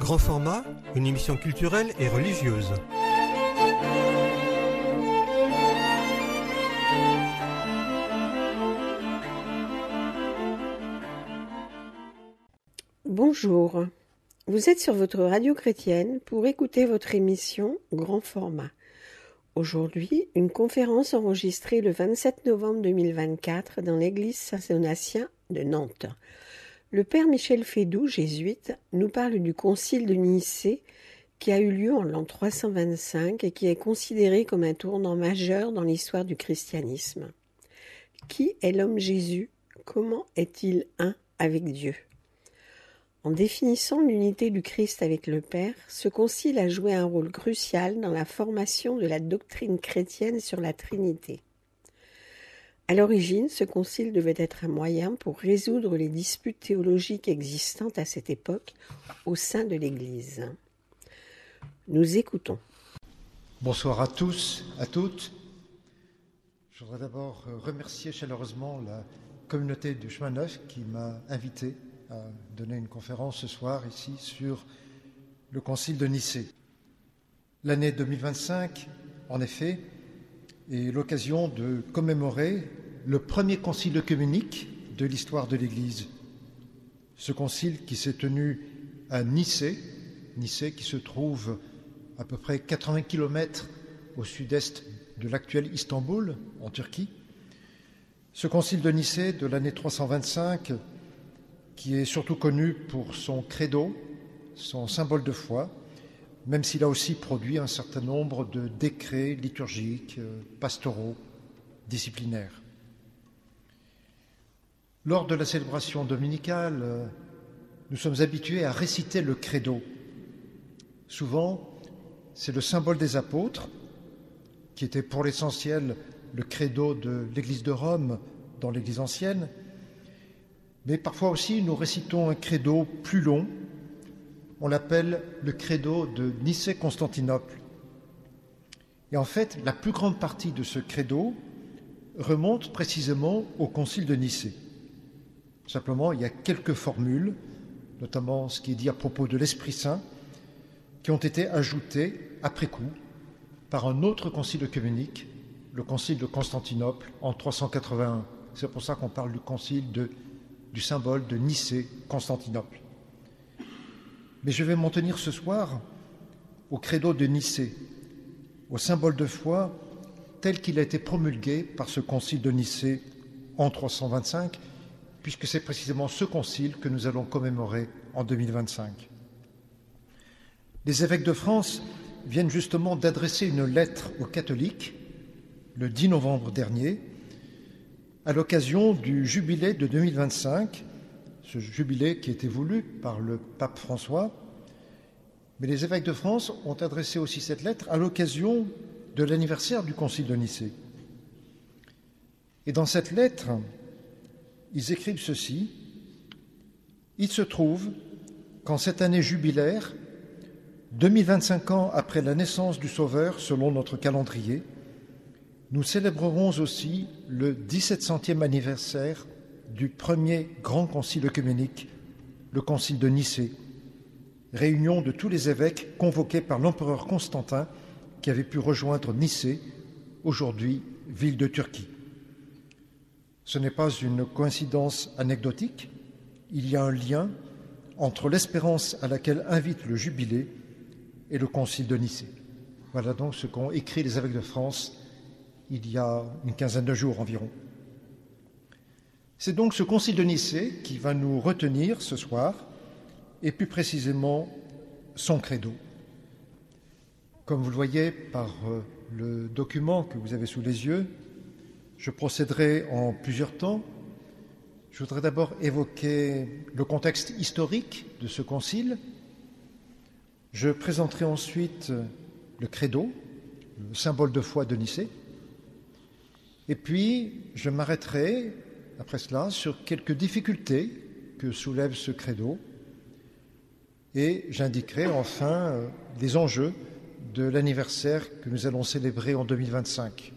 Grand format, une émission culturelle et religieuse. Bonjour, vous êtes sur votre radio chrétienne pour écouter votre émission Grand format. Aujourd'hui, une conférence enregistrée le 27 novembre 2024 dans l'église Saint-Donatien de Nantes. Le père Michel Fédoux, jésuite, nous parle du concile de Nicée qui a eu lieu en l'an 325 et qui est considéré comme un tournant majeur dans l'histoire du christianisme. Qui est l'homme Jésus? Comment est-il un avec Dieu? En définissant l'unité du Christ avec le Père, ce concile a joué un rôle crucial dans la formation de la doctrine chrétienne sur la Trinité. À l'origine, ce concile devait être un moyen pour résoudre les disputes théologiques existantes à cette époque au sein de l'Église. Nous écoutons. Bonsoir à tous, à toutes. Je voudrais d'abord remercier chaleureusement la communauté du Chemin Neuf qui m'a invité à donner une conférence ce soir ici sur le concile de Nicée. L'année 2025, en effet, est l'occasion de commémorer le premier concile œcuménique de l'histoire de l'Église. Ce concile qui s'est tenu à Nicée qui se trouve à peu près 80 km au sud-est de l'actuel Istanbul, en Turquie. Ce concile de Nicée de l'année 325, qui est surtout connu pour son credo, son symbole de foi, même s'il a aussi produit un certain nombre de décrets liturgiques, pastoraux, disciplinaires. Lors de la célébration dominicale, nous sommes habitués à réciter le credo. Souvent, c'est le symbole des apôtres, qui était pour l'essentiel le credo de l'Église de Rome dans l'Église ancienne, mais parfois aussi nous récitons un credo plus long. On l'appelle le credo de Nicée-Constantinople. Et en fait, la plus grande partie de ce credo remonte précisément au concile de Nicée. Simplement, il y a quelques formules, notamment ce qui est dit à propos de l'Esprit Saint, qui ont été ajoutées après coup par un autre concile œcuménique, le concile de Constantinople en 381. C'est pour ça qu'on parle du concile du symbole de Nicée-Constantinople. Mais je vais m'en tenir ce soir au credo de Nicée, au symbole de foi tel qu'il a été promulgué par ce concile de Nicée en 325, puisque c'est précisément ce concile que nous allons commémorer en 2025. Les évêques de France viennent justement d'adresser une lettre aux catholiques le 10 novembre dernier, à l'occasion du jubilé de 2025, ce jubilé qui était voulu par le pape François. Mais les évêques de France ont adressé aussi cette lettre à l'occasion de l'anniversaire du concile de Nicée. Et dans cette lettre, ils écrivent ceci: « Il se trouve qu'en cette année jubilaire, 2025 ans après la naissance du Sauveur selon notre calendrier, nous célébrerons aussi le 1700e anniversaire du premier grand concile œcuménique, le concile de Nicée, réunion de tous les évêques convoqués par l'empereur Constantin qui avait pu rejoindre Nicée, aujourd'hui ville de Turquie. Ce n'est pas une coïncidence anecdotique, il y a un lien entre l'espérance à laquelle invite le jubilé et le concile de Nicée. » Voilà donc ce qu'ont écrit les évêques de France il y a une quinzaine de jours environ. C'est donc ce concile de Nicée qui va nous retenir ce soir, et plus précisément son credo. Comme vous le voyez par le document que vous avez sous les yeux, je procéderai en plusieurs temps. Je voudrais d'abord évoquer le contexte historique de ce concile. Je présenterai ensuite le credo, le symbole de foi de Nicée. Et puis, je m'arrêterai, après cela, sur quelques difficultés que soulève ce credo et j'indiquerai enfin les enjeux de l'anniversaire que nous allons célébrer en 2025.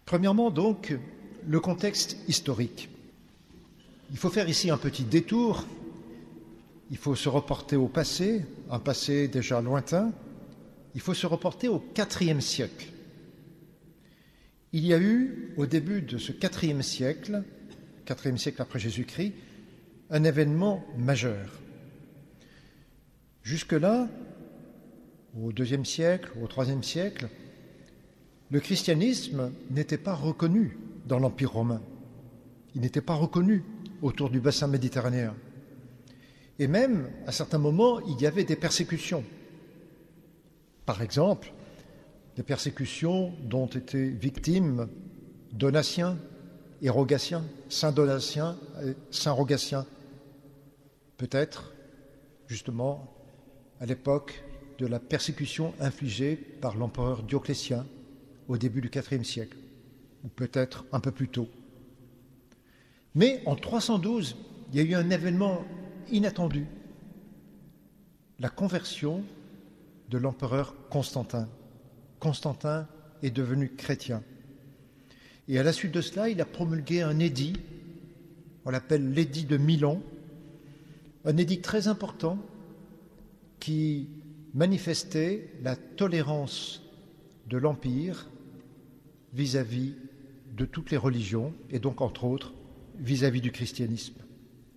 Premièrement, donc, le contexte historique. Il faut faire ici un petit détour il faut se reporter au passé, un passé déjà lointain. Il faut se reporter au IVe siècle. Il y a eu, au début de ce IVe siècle après Jésus-Christ, un événement majeur. Jusque-là, au IIe siècle, au IIIe siècle, le christianisme n'était pas reconnu dans l'Empire romain. Il n'était pas reconnu autour du bassin méditerranéen. Et même, à certains moments, il y avait des persécutions. Par exemple, des persécutions dont étaient victimes Donatien et Rogatien, Saint Donatien et Saint Rogatien. Peut-être, justement, à l'époque de la persécution infligée par l'empereur Dioclétien au début du IVe siècle, ou peut-être un peu plus tôt. Mais en 312, il y a eu un événement inattendu, la conversion de l'empereur Constantin. Constantin est devenu chrétien. Et à la suite de cela, il a promulgué un édit, on l'appelle l'édit de Milan, un édit très important qui manifestait la tolérance de l'Empire vis-à-vis de toutes les religions, et donc entre autres vis-à-vis du christianisme.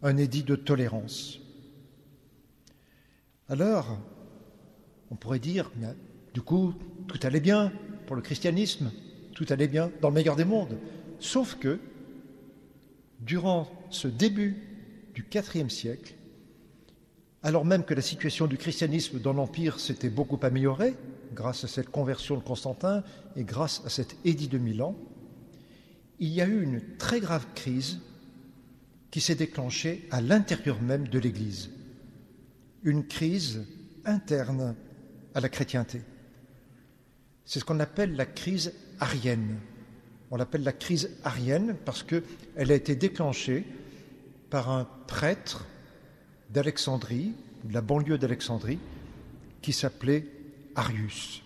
Un édit de tolérance. Alors, on pourrait dire, du coup, tout allait bien pour le christianisme, tout allait bien dans le meilleur des mondes. Sauf que, durant ce début du IVe siècle, alors même que la situation du christianisme dans l'Empire s'était beaucoup améliorée, grâce à cette conversion de Constantin et grâce à cet édit de Milan, il y a eu une très grave crise qui s'est déclenchée à l'intérieur même de l'Église. Une crise interne à la chrétienté. C'est ce qu'on appelle la crise arienne. On l'appelle la crise arienne parce qu'elle a été déclenchée par un prêtre d'Alexandrie, de la banlieue d'Alexandrie, qui s'appelait Arius.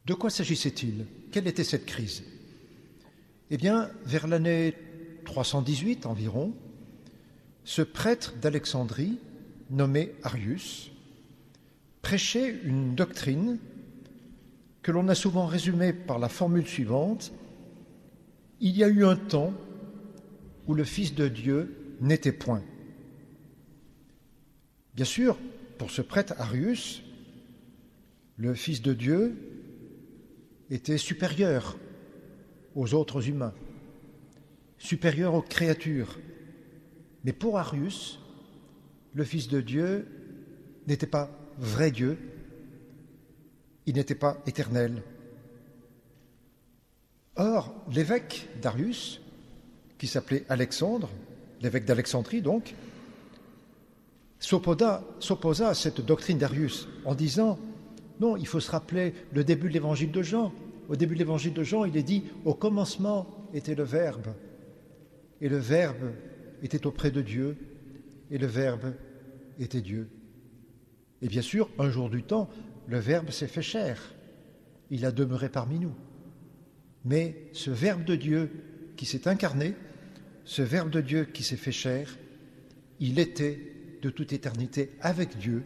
De quoi s'agissait-il? Quelle était cette crise? Eh bien, vers l'année 318 environ, ce prêtre d'Alexandrie, nommé Arius, prêchait une doctrine que l'on a souvent résumée par la formule suivante: il y a eu un temps où le Fils de Dieu n'était point. Bien sûr, pour ce prêtre Arius, le Fils de Dieu était supérieur aux autres humains, supérieur aux créatures. Mais pour Arius, le Fils de Dieu n'était pas vrai Dieu, il n'était pas éternel. Or, l'évêque d'Arius, qui s'appelait Alexandre, l'évêque d'Alexandrie donc, s'opposa à cette doctrine d'Arius en disant « Non, il faut se rappeler le début de l'évangile de Jean. Au début de l'évangile de Jean, il est dit « Au commencement était le Verbe, et le Verbe était auprès de Dieu, et le Verbe était Dieu. » Et bien sûr, un jour du temps, le Verbe s'est fait chair. Il a demeuré parmi nous. Mais ce Verbe de Dieu qui s'est incarné, ce Verbe de Dieu qui s'est fait chair, il était de toute éternité avec Dieu,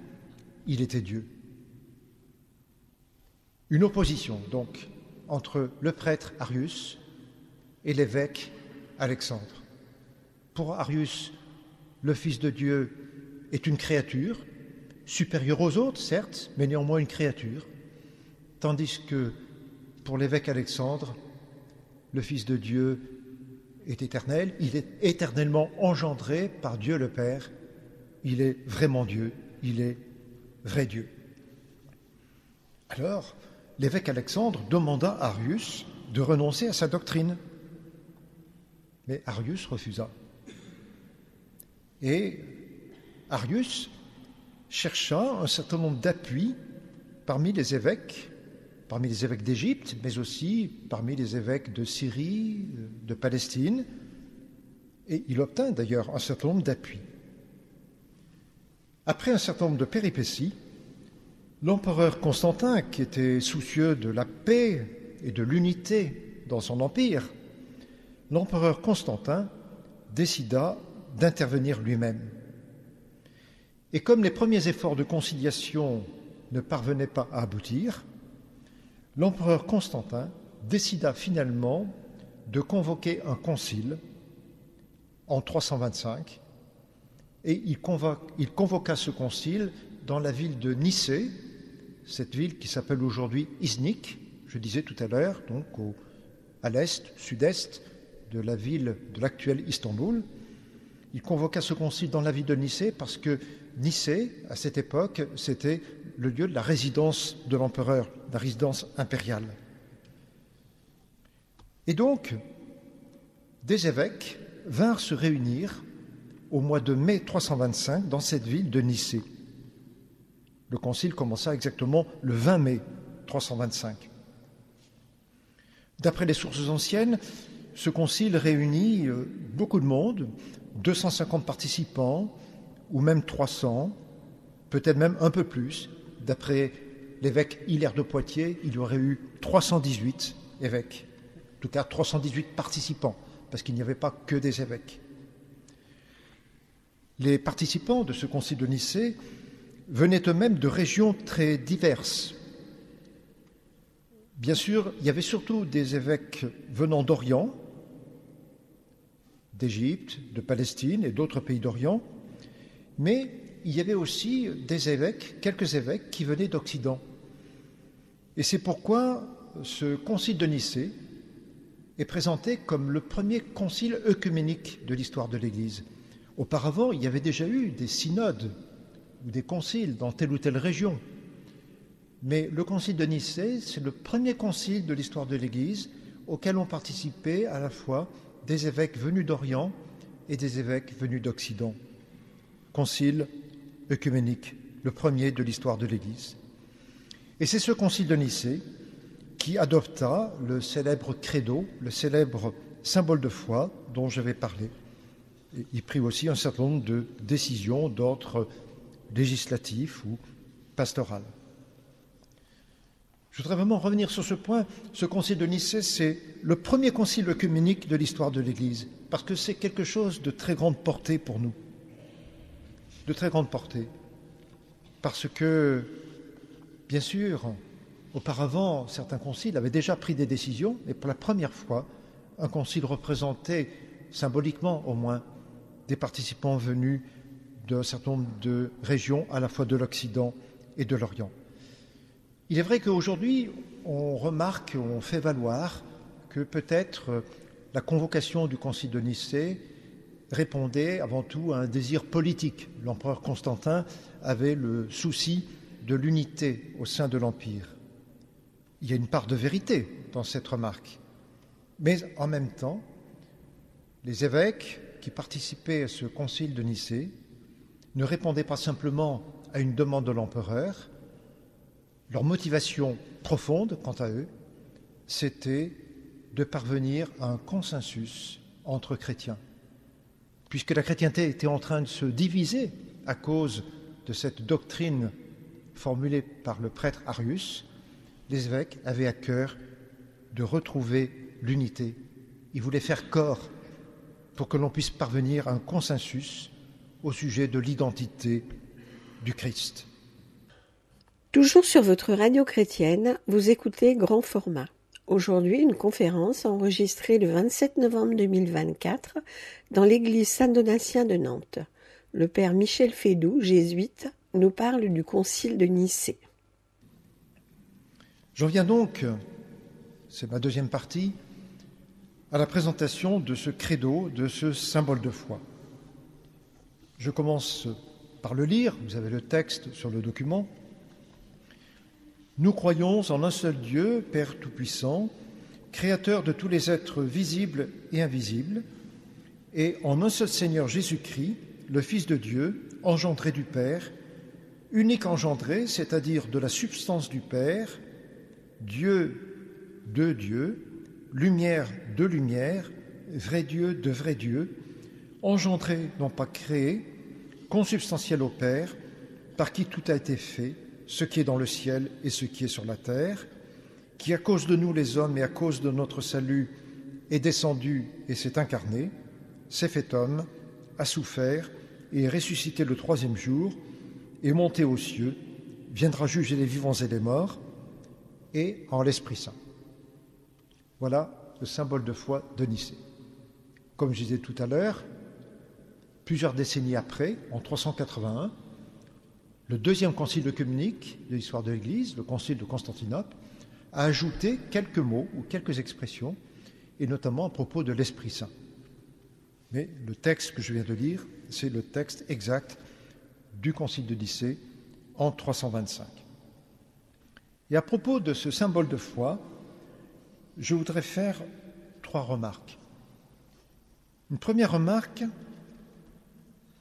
il était Dieu. Une opposition, donc, entre le prêtre Arius et l'évêque Alexandre. Pour Arius, le Fils de Dieu est une créature, supérieure aux autres, certes, mais néanmoins une créature, tandis que pour l'évêque Alexandre, le Fils de Dieu est éternel, il est éternellement engendré par Dieu le Père, il est vraiment Dieu, il est vrai Dieu. Alors, l'évêque Alexandre demanda à Arius de renoncer à sa doctrine. Mais Arius refusa. Et Arius chercha un certain nombre d'appuis parmi les évêques d'Égypte, mais aussi parmi les évêques de Syrie, de Palestine, et il obtint d'ailleurs un certain nombre d'appuis. Après un certain nombre de péripéties, l'empereur Constantin, qui était soucieux de la paix et de l'unité dans son empire, l'empereur Constantin décida d'intervenir lui-même. Et comme les premiers efforts de conciliation ne parvenaient pas à aboutir, l'empereur Constantin décida finalement de convoquer un concile en 325 et il convoqua ce concile dans la ville de Nicée, cette ville qui s'appelle aujourd'hui Iznik, je disais tout à l'heure, donc à l'est, sud-est de la ville de l'actuel Istanbul. Il convoqua ce concile dans la ville de Nicée parce que Nicée, à cette époque, c'était le lieu de la résidence de l'empereur, la résidence impériale. Et donc, des évêques vinrent se réunir au mois de mai 325 dans cette ville de Nicée. Le concile commença exactement le 20 mai 325. D'après les sources anciennes, ce concile réunit beaucoup de monde, 250 participants, ou même 300, peut-être même un peu plus. D'après l'évêque Hilaire de Poitiers, il y aurait eu 318 évêques, en tout cas 318 participants, parce qu'il n'y avait pas que des évêques. Les participants de ce concile de Nicée venaient eux-mêmes de régions très diverses. Bien sûr, il y avait surtout des évêques venant d'Orient, d'Égypte, de Palestine et d'autres pays d'Orient, mais il y avait aussi des évêques, quelques évêques qui venaient d'Occident. Et c'est pourquoi ce concile de Nicée est présenté comme le premier concile œcuménique de l'histoire de l'Église. Auparavant, il y avait déjà eu des synodes ou des conciles dans telle ou telle région. Mais le concile de Nicée, c'est le premier concile de l'histoire de l'Église auquel ont participé à la fois des évêques venus d'Orient et des évêques venus d'Occident. Concile œcuménique, le premier de l'histoire de l'Église. Et c'est ce concile de Nicée qui adopta le célèbre credo, le célèbre symbole de foi dont j'avais parlé. Et il prit aussi un certain nombre de décisions d'ordre législatif ou pastoral. Je voudrais vraiment revenir sur ce point. Ce concile de Nicée, c'est le premier concile œcuménique de l'histoire de l'Église, parce que c'est quelque chose de très grande portée pour nous. De très grande portée. Parce que, bien sûr, auparavant, certains conciles avaient déjà pris des décisions, et pour la première fois, un concile représentait, symboliquement au moins, des participants venus d'un certain nombre de régions, à la fois de l'Occident et de l'Orient. Il est vrai qu'aujourd'hui, on remarque, on fait valoir que peut-être la convocation du concile de Nicée répondait avant tout à un désir politique. L'empereur Constantin avait le souci de l'unité au sein de l'Empire. Il y a une part de vérité dans cette remarque. Mais en même temps, les évêques qui participaient à ce concile de Nicée ne répondaient pas simplement à une demande de l'empereur. Leur motivation profonde, quant à eux, c'était de parvenir à un consensus entre chrétiens. Puisque la chrétienté était en train de se diviser à cause de cette doctrine formulée par le prêtre Arius, les évêques avaient à cœur de retrouver l'unité. Ils voulaient faire corps pour que l'on puisse parvenir à un consensus au sujet de l'identité du Christ. Toujours sur votre radio chrétienne, vous écoutez Grand Format. Aujourd'hui, une conférence enregistrée le 27 novembre 2024 dans l'église Saint-Donatien de Nantes. Le père Michel Fédoux, jésuite, nous parle du concile de Nicée. J'en viens donc, c'est ma deuxième partie, à la présentation de ce credo, de ce symbole de foi. Je commence par le lire, vous avez le texte sur le document. Nous croyons en un seul Dieu, Père Tout-Puissant, Créateur de tous les êtres visibles et invisibles, et en un seul Seigneur Jésus-Christ, le Fils de Dieu, engendré du Père, unique engendré, c'est-à-dire de la substance du Père, Dieu de Dieu, lumière de lumière, vrai Dieu de vrai Dieu, engendré, non pas créé, consubstantiel au Père, par qui tout a été fait, ce qui est dans le ciel et ce qui est sur la terre, qui à cause de nous les hommes et à cause de notre salut est descendu et s'est incarné, s'est fait homme, a souffert et est ressuscité le troisième jour, est monté aux cieux, viendra juger les vivants et les morts, et en l'Esprit Saint. Voilà le symbole de foi de Nicée. Comme je disais tout à l'heure, plusieurs décennies après, en 381, le deuxième concile œcuménique de l'histoire de l'Église, le concile de Constantinople, a ajouté quelques mots ou quelques expressions, et notamment à propos de l'Esprit Saint. Mais le texte que je viens de lire, c'est le texte exact du concile de Nicée en 325. Et à propos de ce symbole de foi, je voudrais faire 3 remarques. Une première remarque,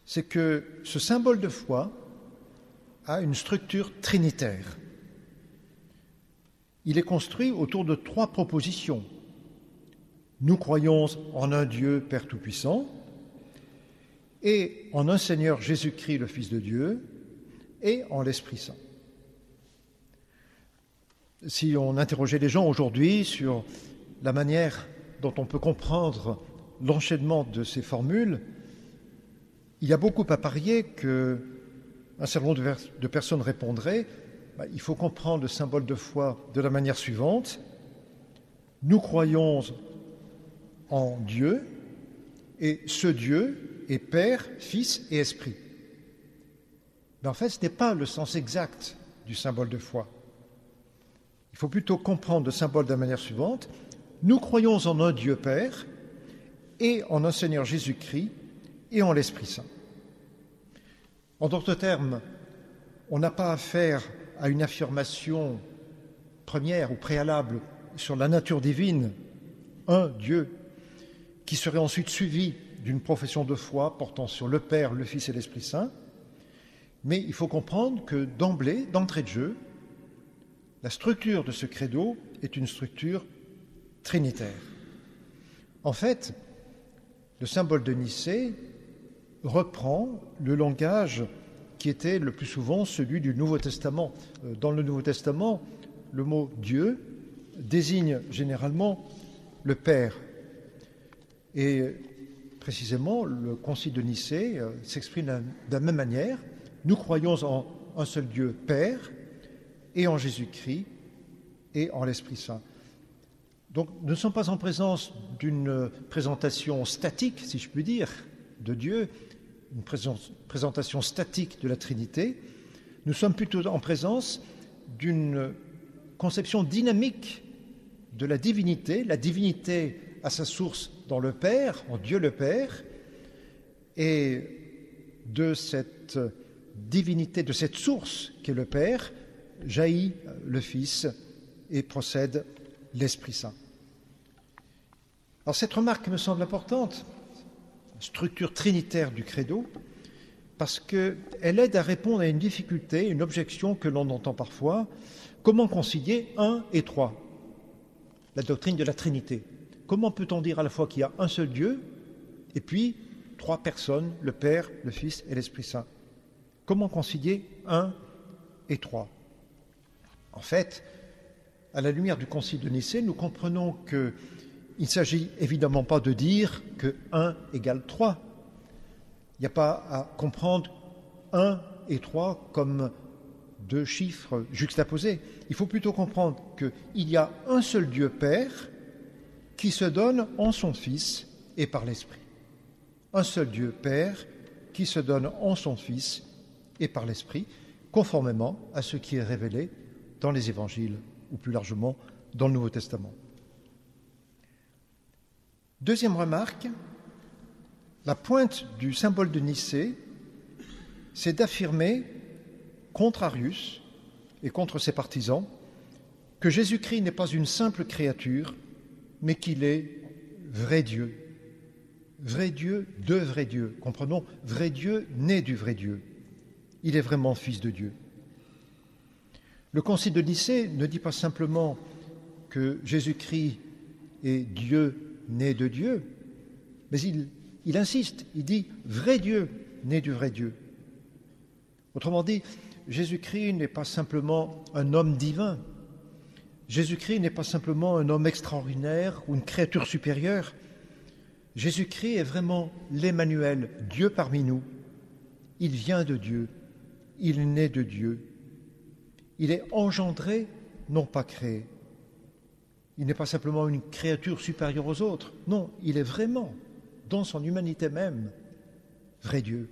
c'est que ce symbole de foi a une structure trinitaire. Il est construit autour de 3 propositions. Nous croyons en un Dieu Père Tout-Puissant et en un Seigneur Jésus-Christ, le Fils de Dieu, et en l'Esprit Saint. Si on interrogeait les gens aujourd'hui sur la manière dont on peut comprendre l'enchaînement de ces formules, il y a beaucoup à parier qu'un certain nombre de personnes répondraient il faut comprendre le symbole de foi de la manière suivante. Nous croyons en Dieu, et ce Dieu est Père, Fils et Esprit. Mais en fait, ce n'est pas le sens exact du symbole de foi. Il faut plutôt comprendre le symbole de la manière suivante. Nous croyons en un Dieu Père et en un Seigneur Jésus-Christ et en l'Esprit Saint. En d'autres termes, on n'a pas affaire à une affirmation première ou préalable sur la nature divine, un Dieu, qui serait ensuite suivie d'une profession de foi portant sur le Père, le Fils et l'Esprit Saint. Mais il faut comprendre que d'entrée de jeu, la structure de ce credo est une structure trinitaire. En fait, le symbole de Nicée reprend le langage qui était le plus souvent celui du Nouveau Testament. Dans le Nouveau Testament, le mot Dieu désigne généralement le Père. Et précisément, le concile de Nicée s'exprime de la même manière. Nous croyons en un seul Dieu Père et en Jésus-Christ et en l'Esprit Saint. Donc, nous ne sommes pas en présence d'une présentation statique, si je puis dire, de Dieu, une présentation statique de la Trinité. Nous sommes plutôt en présence d'une conception dynamique de la divinité à sa source dans le Père, en Dieu le Père, et de cette divinité, de cette source qu'est le Père, jaillit le Fils et procède l'Esprit Saint. Alors cette remarque me semble importante, structure trinitaire du credo, parce qu'elle aide à répondre à une difficulté, une objection que l'on entend parfois. Comment concilier 1 et 3 ? La doctrine de la Trinité. Comment peut-on dire à la fois qu'il y a un seul Dieu et puis 3 personnes, le Père, le Fils et l'Esprit Saint ? Comment concilier 1 et 3 ? En fait, à la lumière du Concile de Nicée, nous comprenons qu'il ne s'agit évidemment pas de dire que 1 égale 3. Il n'y a pas à comprendre 1 et 3 comme 2 chiffres juxtaposés. Il faut plutôt comprendre qu'il y a un seul Dieu Père qui se donne en son Fils et par l'Esprit. Un seul Dieu Père qui se donne en son Fils et par l'Esprit, conformément à ce qui est révélé dans les Évangiles, ou plus largement dans le Nouveau Testament. Deuxième remarque, la pointe du symbole de Nicée, c'est d'affirmer contre Arius et contre ses partisans que Jésus-Christ n'est pas une simple créature, mais qu'il est vrai Dieu. Vrai Dieu de vrai Dieu. Comprenons, vrai Dieu né du vrai Dieu. Il est vraiment Fils de Dieu. Le Concile de Nicée ne dit pas simplement que Jésus-Christ est Dieu né de Dieu, mais il insiste, il dit vrai Dieu né du vrai Dieu. Autrement dit, Jésus-Christ n'est pas simplement un homme divin. Jésus-Christ n'est pas simplement un homme extraordinaire ou une créature supérieure. Jésus-Christ est vraiment l'Emmanuel, Dieu parmi nous. Il vient de Dieu. il est né de Dieu. Il est engendré, non pas créé. Il n'est pas simplement une créature supérieure aux autres. Non, il est vraiment, dans son humanité même, vrai Dieu,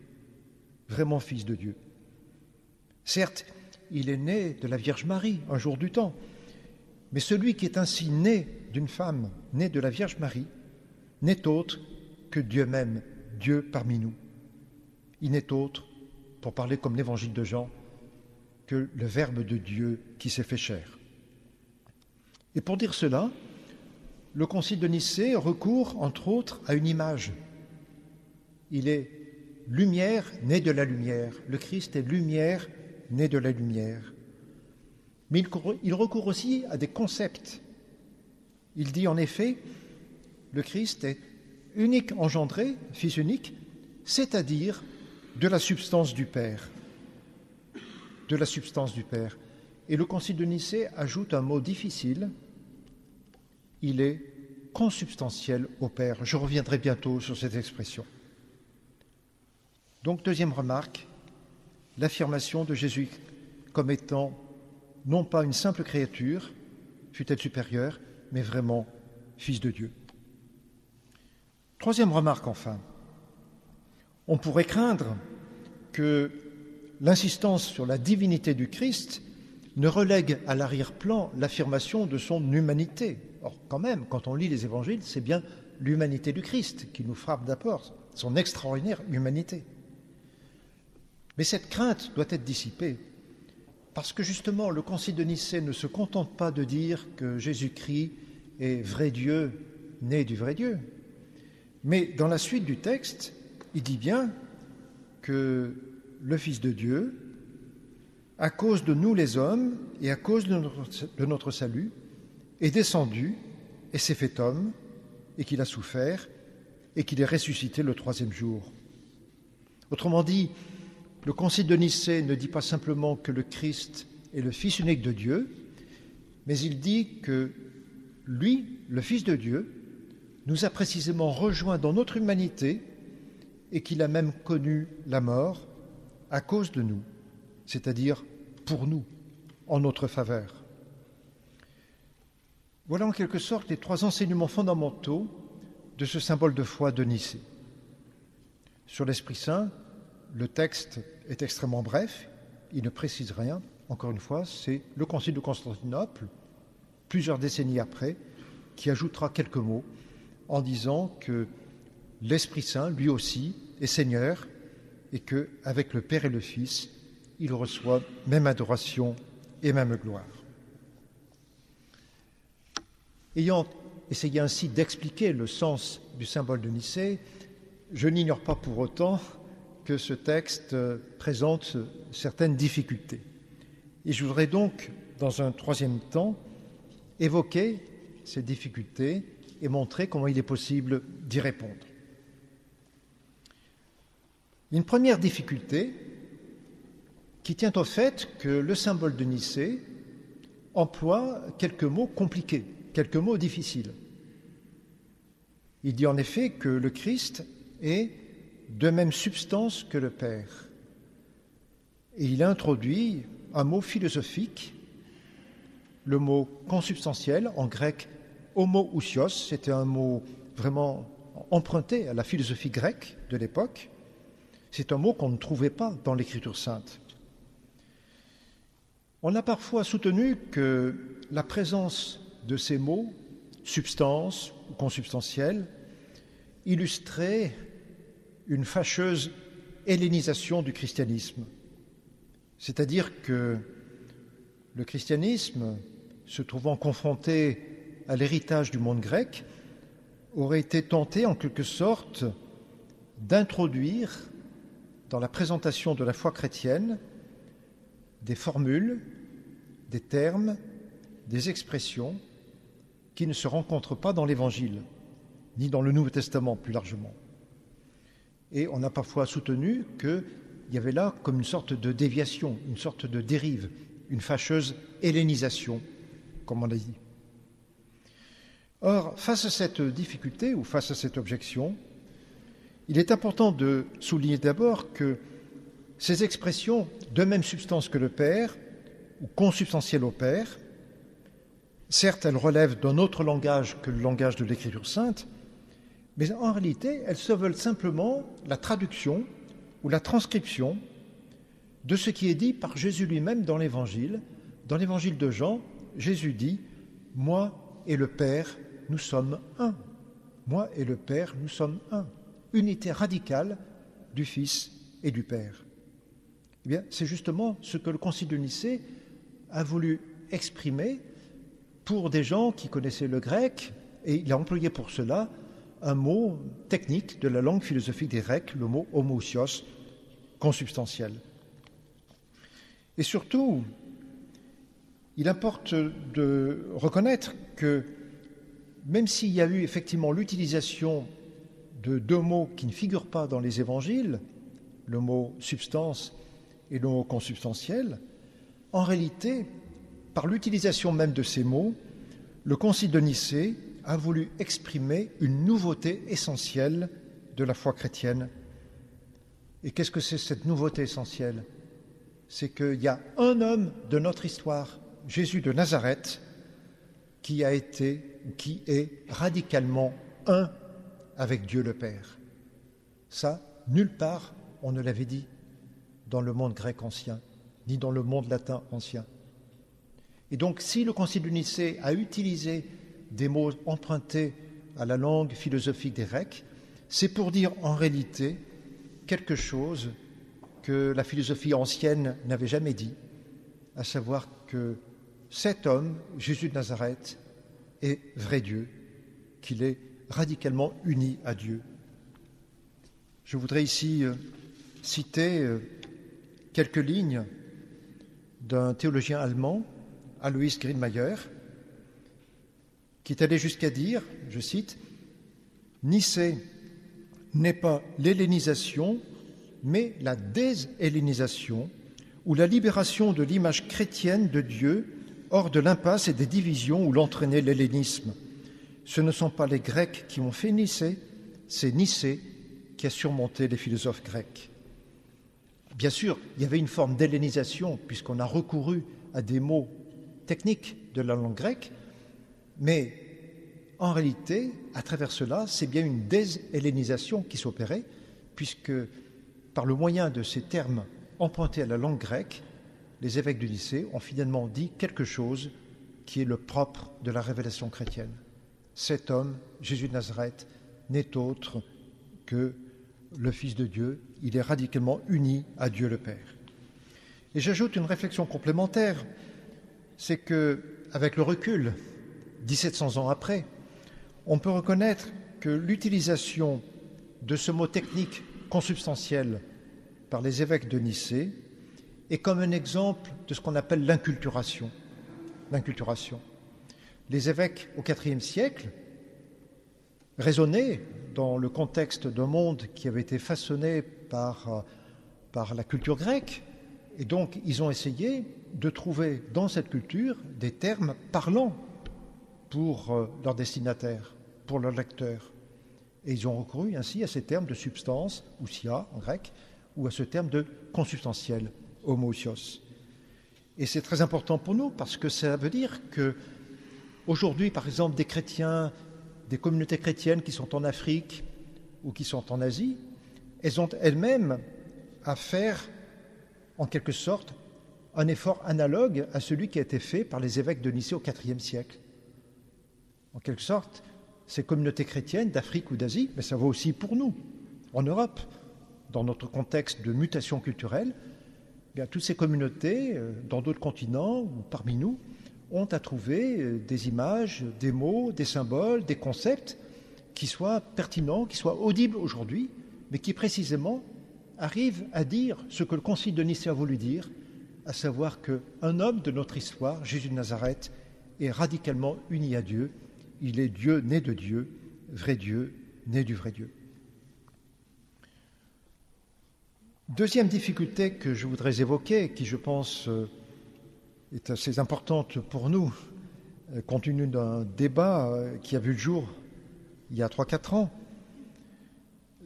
vraiment fils de Dieu. Certes, il est né de la Vierge Marie, un jour du temps, mais celui qui est ainsi né d'une femme, né de la Vierge Marie, n'est autre que Dieu même, Dieu parmi nous. Il n'est autre, pour parler comme l'évangile de Jean, que le Verbe de Dieu qui s'est fait chair. Et pour dire cela, le Concile de Nicée recourt, entre autres, à une image. Il est lumière née de la lumière. Le Christ est lumière née de la lumière. Mais il recourt aussi à des concepts. Il dit en effet, le Christ est unique engendré, fils unique, c'est-à-dire de la substance du Père. De la substance du Père. Et le Concile de Nicée ajoute un mot difficile, il est consubstantiel au Père. Je reviendrai bientôt sur cette expression. Donc, deuxième remarque, l'affirmation de Jésus comme étant non pas une simple créature, fut-elle supérieure, mais vraiment fils de Dieu. Troisième remarque enfin, on pourrait craindre que l'insistance sur la divinité du Christ ne relègue à l'arrière-plan l'affirmation de son humanité. Or, quand même, quand on lit les évangiles, c'est bien l'humanité du Christ qui nous frappe d'abord, son extraordinaire humanité. Mais cette crainte doit être dissipée, parce que justement, le Concile de Nicée ne se contente pas de dire que Jésus-Christ est vrai Dieu, né du vrai Dieu, mais dans la suite du texte, il dit bien que le Fils de Dieu, à cause de nous les hommes et à cause de notre salut, est descendu et s'est fait homme, et qu'il a souffert, et qu'il est ressuscité le troisième jour. Autrement dit, le Concile de Nicée ne dit pas simplement que le Christ est le Fils unique de Dieu, mais il dit que lui, le Fils de Dieu, nous a précisément rejoints dans notre humanité et qu'il a même connu la mort à cause de nous, c'est-à-dire pour nous, en notre faveur. Voilà en quelque sorte les trois enseignements fondamentaux de ce symbole de foi de Nicée. Sur l'Esprit Saint, le texte est extrêmement bref, il ne précise rien. Encore une fois, c'est le Concile de Constantinople, plusieurs décennies après, qui ajoutera quelques mots en disant que l'Esprit Saint, lui aussi, est Seigneur et qu'avec le Père et le Fils, il reçoit même adoration et même gloire. Ayant essayé ainsi d'expliquer le sens du symbole de Nicée, je n'ignore pas pour autant que ce texte présente certaines difficultés. Et je voudrais donc, dans un troisième temps, évoquer ces difficultés et montrer comment il est possible d'y répondre. Une première difficulté qui tient au fait que le symbole de Nicée emploie quelques mots compliqués, quelques mots difficiles. Il dit en effet que le Christ est de même substance que le Père. Et il introduit un mot philosophique, le mot consubstantiel, en grec homoousios, c'était un mot vraiment emprunté à la philosophie grecque de l'époque. C'est un mot qu'on ne trouvait pas dans l'Écriture sainte. On a parfois soutenu que la présence de ces mots, substance ou consubstantiel, illustrait une fâcheuse hellénisation du christianisme. C'est-à-dire que le christianisme, se trouvant confronté à l'héritage du monde grec, aurait été tenté en quelque sorte d'introduire dans la présentation de la foi chrétienne des formules, des termes, des expressions qui ne se rencontrent pas dans l'Évangile, ni dans le Nouveau Testament plus largement. Et on a parfois soutenu qu'il y avait là comme une sorte de déviation, une sorte de dérive, une fâcheuse hellénisation, comme on l'a dit. Or, face à cette difficulté ou face à cette objection, il est important de souligner d'abord que ces expressions de même substance que le Père, ou consubstantielles au Père, certes, elles relèvent d'un autre langage que le langage de l'Écriture sainte, mais en réalité, elles se veulent simplement la traduction ou la transcription de ce qui est dit par Jésus lui-même dans l'Évangile. Dans l'Évangile de Jean, Jésus dit « Moi et le Père, nous sommes un. Moi et le Père, nous sommes un. » Unité radicale du Fils et du Père. Eh bien, c'est justement ce que le Concile de Nicée a voulu exprimer pour des gens qui connaissaient le grec, et il a employé pour cela un mot technique de la langue philosophique des Grecs, le mot homoousios, consubstantiel. Et surtout, il importe de reconnaître que même s'il y a eu effectivement l'utilisation de deux mots qui ne figurent pas dans les évangiles, le mot substance et le mot consubstantiel, en réalité, par l'utilisation même de ces mots, le Concile de Nicée a voulu exprimer une nouveauté essentielle de la foi chrétienne. Et qu'est-ce que c'est cette nouveauté essentielle? C'est qu'il y a un homme de notre histoire, Jésus de Nazareth, qui a été, qui est radicalement un avec Dieu le Père. Ça, nulle part on ne l'avait dit dans le monde grec ancien, ni dans le monde latin ancien. Et donc, si le Concile de Nicée a utilisé des mots empruntés à la langue philosophique des Grecs, c'est pour dire en réalité quelque chose que la philosophie ancienne n'avait jamais dit, à savoir que cet homme, Jésus de Nazareth, est vrai Dieu, qu'il est radicalement uni à Dieu. Je voudrais ici citer quelques lignes d'un théologien allemand, Alois Greenmayer, qui est allé jusqu'à dire, je cite, « Nicée n'est pas l'hellénisation, mais la déshellénisation ou la libération de l'image chrétienne de Dieu hors de l'impasse et des divisions où l'entraînait l'hellénisme. Ce ne sont pas les Grecs qui ont fait Nicée, c'est Nicée qui a surmonté les philosophes grecs. » Bien sûr, il y avait une forme d'hellénisation puisqu'on a recouru à des mots techniques de la langue grecque, mais en réalité, à travers cela, c'est bien une déshellénisation qui s'opérait, puisque par le moyen de ces termes empruntés à la langue grecque, les évêques de Nicée ont finalement dit quelque chose qui est le propre de la révélation chrétienne. Cet homme, Jésus de Nazareth, n'est autre que le Fils de Dieu. Il est radicalement uni à Dieu le Père. Et j'ajoute une réflexion complémentaire, c'est que, avec le recul, 1700 ans après, on peut reconnaître que l'utilisation de ce mot technique consubstantiel par les évêques de Nicée est comme un exemple de ce qu'on appelle l'inculturation. Les évêques au IVe siècle raisonnaient dans le contexte d'un monde qui avait été façonné par la culture grecque, et donc ils ont essayé de trouver dans cette culture des termes parlants pour leurs destinataires, pour leurs lecteurs. Et ils ont recouru ainsi à ces termes de substance, ousia en grec, ou à ce terme de consubstantiel, homoousios. Et c'est très important pour nous parce que ça veut dire que aujourd'hui, par exemple, des chrétiens, des communautés chrétiennes qui sont en Afrique ou qui sont en Asie, elles ont elles-mêmes à faire, en quelque sorte, un effort analogue à celui qui a été fait par les évêques de Nicée au IVe siècle. En quelque sorte, ces communautés chrétiennes d'Afrique ou d'Asie, mais ça vaut aussi pour nous, en Europe, dans notre contexte de mutation culturelle, eh bien, toutes ces communautés, dans d'autres continents ou parmi nous, ont à trouver des images, des mots, des symboles, des concepts qui soient pertinents, qui soient audibles aujourd'hui, mais qui précisément arrivent à dire ce que le Concile de Nicée a voulu dire, à savoir qu'un homme de notre histoire, Jésus de Nazareth, est radicalement uni à Dieu. Il est Dieu né de Dieu, vrai Dieu, né du vrai Dieu. Deuxième difficulté que je voudrais évoquer, qui je pense est assez importante pour nous, compte tenu d'un débat qui a vu le jour il y a 3-4 ans,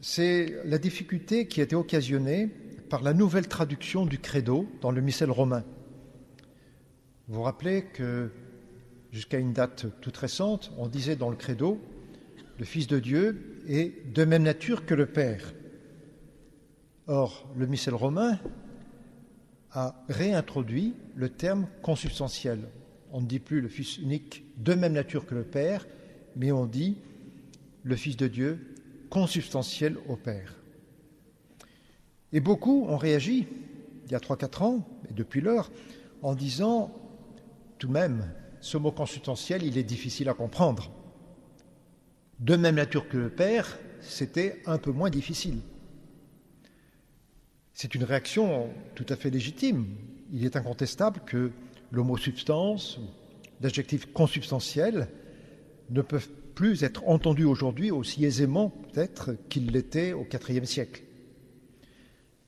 c'est la difficulté qui a été occasionnée par la nouvelle traduction du credo dans le missel romain. Vous vous rappelez que jusqu'à une date toute récente, on disait dans le credo « Le Fils de Dieu est de même nature que le Père ». Or, le missel romain a réintroduit le terme consubstantiel. On ne dit plus le Fils unique de même nature que le Père, mais on dit le Fils de Dieu consubstantiel au Père. Et beaucoup ont réagi, il y a 3-4 ans, et depuis lors, en disant tout de même, ce mot consubstantiel, il est difficile à comprendre. De même nature que le Père, c'était un peu moins difficile. C'est une réaction tout à fait légitime. Il est incontestable que le mot substance, l'adjectif consubstantiel, ne peuvent plus être entendus aujourd'hui aussi aisément peut-être qu'ils l'étaient au IVe siècle.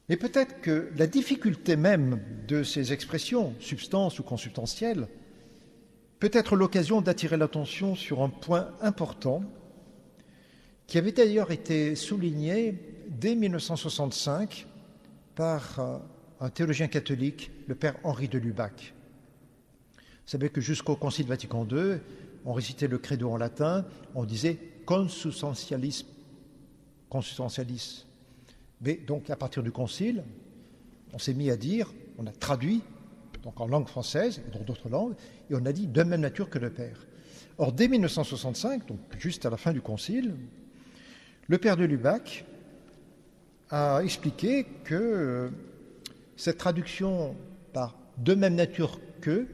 Mais peut-être que la difficulté même de ces expressions, substance ou consubstantielle, peut être l'occasion d'attirer l'attention sur un point important qui avait d'ailleurs été souligné dès 1965 par un théologien catholique, le père Henri de Lubac. Vous savez que jusqu'au Concile Vatican II, on récitait le credo en latin, on disait consubstantialis. Mais donc à partir du Concile, on s'est mis à dire, on a traduit donc en langue française et dans d'autres langues, et on a dit de même nature que le Père. Or, dès 1965, donc juste à la fin du Concile, le père de Lubac a expliqué que cette traduction par de même nature que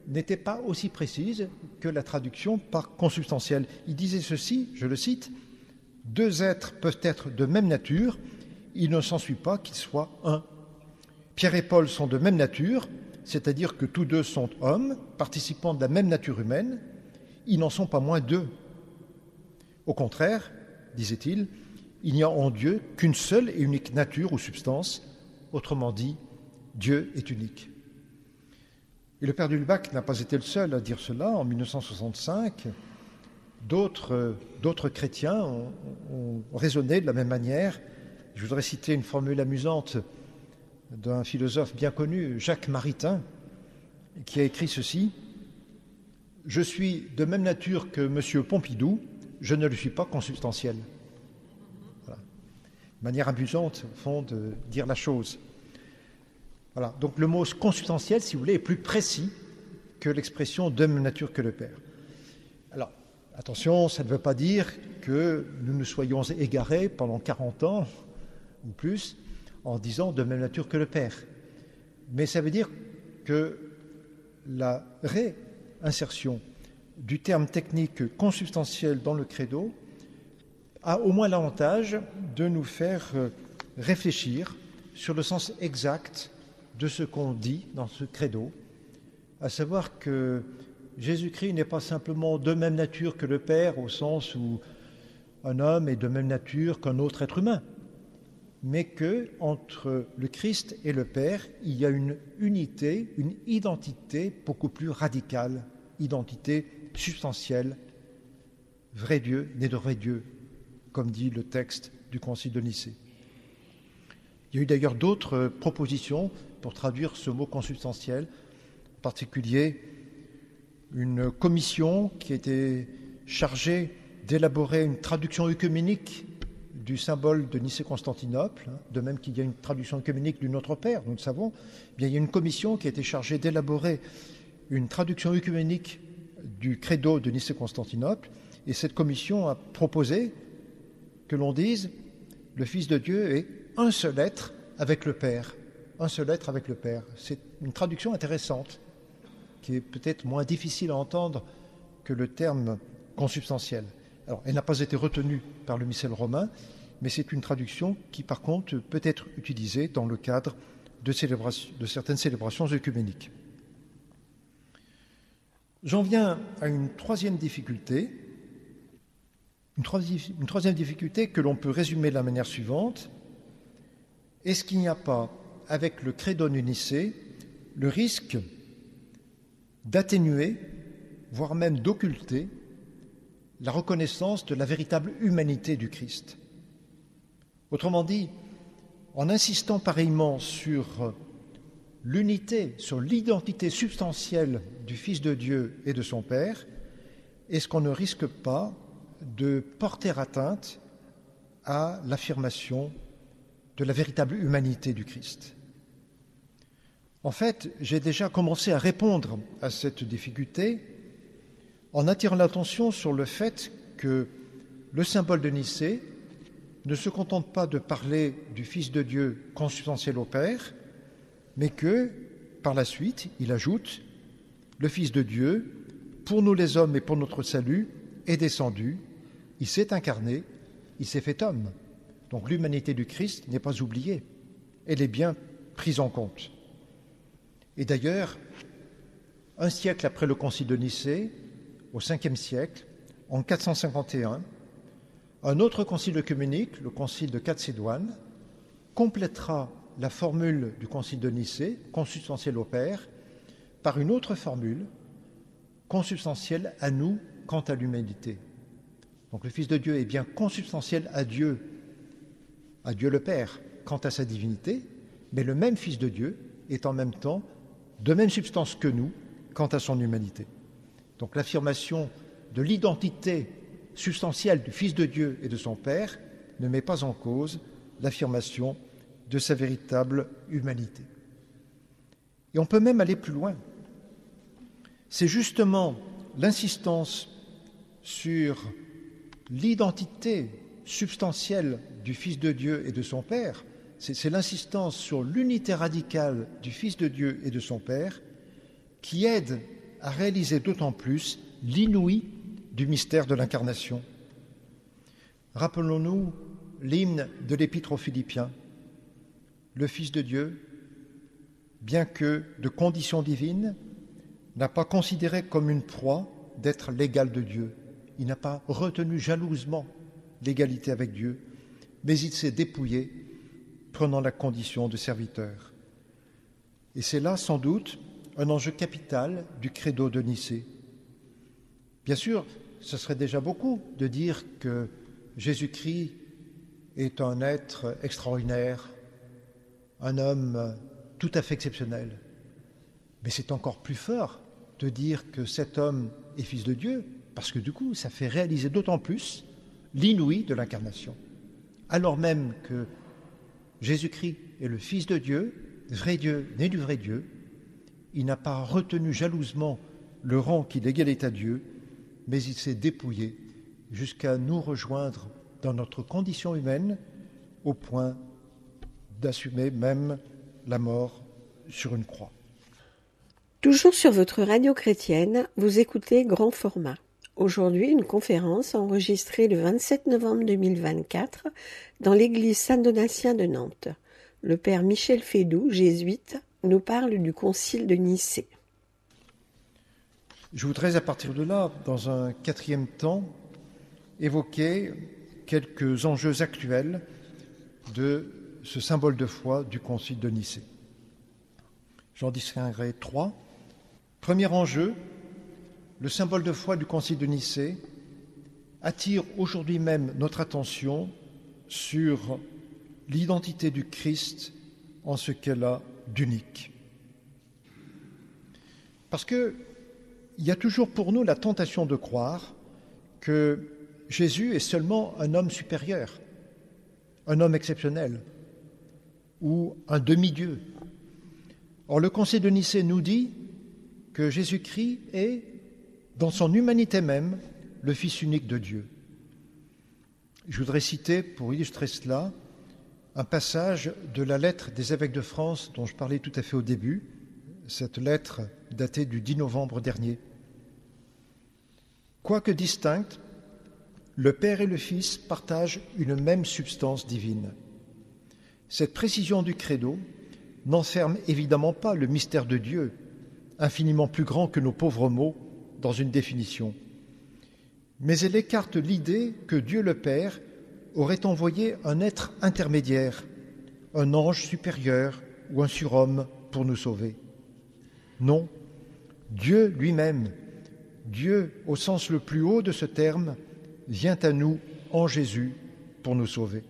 n'était pas aussi précise que la traduction par consubstantiel. Il disait ceci, je le cite, « Deux êtres peuvent être de même nature, il ne s'ensuit pas qu'ils soient un. Pierre et Paul sont de même nature, c'est-à-dire que tous deux sont hommes, participants de la même nature humaine, ils n'en sont pas moins deux. Au contraire, disait-il, il n'y a en Dieu qu'une seule et unique nature ou substance, autrement dit, Dieu est unique. » Et le père de Lubac n'a pas été le seul à dire cela. En 1965, d'autres chrétiens ont raisonné de la même manière. Je voudrais citer une formule amusante d'un philosophe bien connu, Jacques Maritain, qui a écrit ceci: « Je suis de même nature que M. Pompidou, je ne le suis pas consubstantiel. » Voilà. Une manière amusante, au fond, de dire la chose. Voilà. Donc le mot consubstantiel, si vous voulez, est plus précis que l'expression de même nature que le Père. Alors, attention, ça ne veut pas dire que nous nous soyons égarés pendant 40 ans ou plus en disant de même nature que le Père. Mais ça veut dire que la réinsertion du terme technique consubstantiel dans le credo a au moins l'avantage de nous faire réfléchir sur le sens exact de ce qu'on dit dans ce credo, à savoir que Jésus-Christ n'est pas simplement de même nature que le Père, au sens où un homme est de même nature qu'un autre être humain, mais qu'entre le Christ et le Père, il y a une unité, une identité beaucoup plus radicale, identité substantielle, vrai Dieu, né de vrai Dieu, comme dit le texte du Concile de Nicée. Il y a eu d'ailleurs d'autres propositions pour traduire ce mot consubstantiel, en particulier une commission qui était chargée d'élaborer une traduction œcuménique du symbole de Nicée-Constantinople, de même qu'il y a une traduction œcuménique du Notre Père, nous le savons. Bien, il y a une commission qui a été chargée d'élaborer une traduction œcuménique du credo de Nicée-Constantinople, et cette commission a proposé que l'on dise « Le Fils de Dieu est un seul être avec le Père ». Un seul être avec le Père. C'est une traduction intéressante, qui est peut-être moins difficile à entendre que le terme consubstantiel. Alors, elle n'a pas été retenue par le missel romain, mais c'est une traduction qui, par contre, peut être utilisée dans le cadre de certaines célébrations œcuméniques. J'en viens à une troisième difficulté, une troisième difficulté que l'on peut résumer de la manière suivante. Est-ce qu'il n'y a pas, avec le credo de Nicée, le risque d'atténuer, voire même d'occulter, la reconnaissance de la véritable humanité du Christ? Autrement dit, en insistant pareillement sur l'unité, sur l'identité substantielle du Fils de Dieu et de son Père, est-ce qu'on ne risque pas de porter atteinte à l'affirmation de la véritable humanité du Christ? En fait, j'ai déjà commencé à répondre à cette difficulté en attirant l'attention sur le fait que le symbole de Nicée ne se contente pas de parler du Fils de Dieu consubstantiel au Père, mais que, par la suite, il ajoute « Le Fils de Dieu, pour nous les hommes et pour notre salut, est descendu, il s'est incarné, il s'est fait homme. » Donc l'humanité du Christ n'est pas oubliée, elle est bien prise en compte. Et d'ailleurs, un siècle après le concile de Nicée, au 5e siècle, en 451, un autre concile œcuménique, le concile de Chalcédoine, complétera la formule du concile de Nicée, consubstantiel au Père, par une autre formule, consubstantielle à nous quant à l'humanité. Donc le Fils de Dieu est bien consubstantiel à Dieu le Père, quant à sa divinité, mais le même Fils de Dieu est en même temps de même substance que nous quant à son humanité. Donc l'affirmation de l'identité substantielle du Fils de Dieu et de son Père ne met pas en cause l'affirmation de sa véritable humanité. Et on peut même aller plus loin. C'est justement l'insistance sur l'identité substantielle du Fils de Dieu et de son Père, c'est l'insistance sur l'unité radicale du Fils de Dieu et de son Père qui aide à réaliser d'autant plus l'inouï du mystère de l'incarnation. Rappelons-nous l'hymne de l'Épître aux Philippiens. Le Fils de Dieu, bien que de condition divine, n'a pas considéré comme une proie d'être l'égal de Dieu. Il n'a pas retenu jalousement l'égalité avec Dieu, mais il s'est dépouillé, prenant la condition de serviteur. Et c'est là, sans doute, un enjeu capital du credo de Nicée. Bien sûr, ce serait déjà beaucoup de dire que Jésus-Christ est un être extraordinaire, un homme tout à fait exceptionnel. Mais c'est encore plus fort de dire que cet homme est Fils de Dieu, parce que du coup, ça fait réaliser d'autant plus l'inouï de l'incarnation. Alors même que Jésus-Christ est le Fils de Dieu, vrai Dieu, né du vrai Dieu, il n'a pas retenu jalousement le rang qui l'égalait à Dieu, mais il s'est dépouillé jusqu'à nous rejoindre dans notre condition humaine au point d'assumer même la mort sur une croix. Toujours sur votre radio chrétienne, vous écoutez Grand Format. Aujourd'hui, une conférence enregistrée le 27 novembre 2024 dans l'église Saint-Donatien de Nantes. Le père Michel Fédoux, jésuite, nous parle du concile de Nicée. Je voudrais à partir de là, dans un quatrième temps, évoquer quelques enjeux actuels de ce symbole de foi du concile de Nicée. J'en distinguerai trois. Premier enjeu, le symbole de foi du concile de Nicée attire aujourd'hui même notre attention sur l'identité du Christ en ce qu'elle a d'unique. Parce qu'il y a toujours pour nous la tentation de croire que Jésus est seulement un homme supérieur, un homme exceptionnel ou un demi-dieu. Or, le Concile de Nicée nous dit que Jésus-Christ est, dans son humanité même, le Fils unique de Dieu. Je voudrais citer, pour illustrer cela, un passage de la lettre des évêques de France dont je parlais tout à fait au début, cette lettre datée du 10 novembre dernier. Quoique distincts, le Père et le Fils partagent une même substance divine. Cette précision du credo n'enferme évidemment pas le mystère de Dieu, infiniment plus grand que nos pauvres mots, dans une définition. Mais elle écarte l'idée que Dieu le Père aurait envoyé un être intermédiaire, un ange supérieur ou un surhomme pour nous sauver. Non, Dieu lui-même, Dieu au sens le plus haut de ce terme, vient à nous en Jésus pour nous sauver.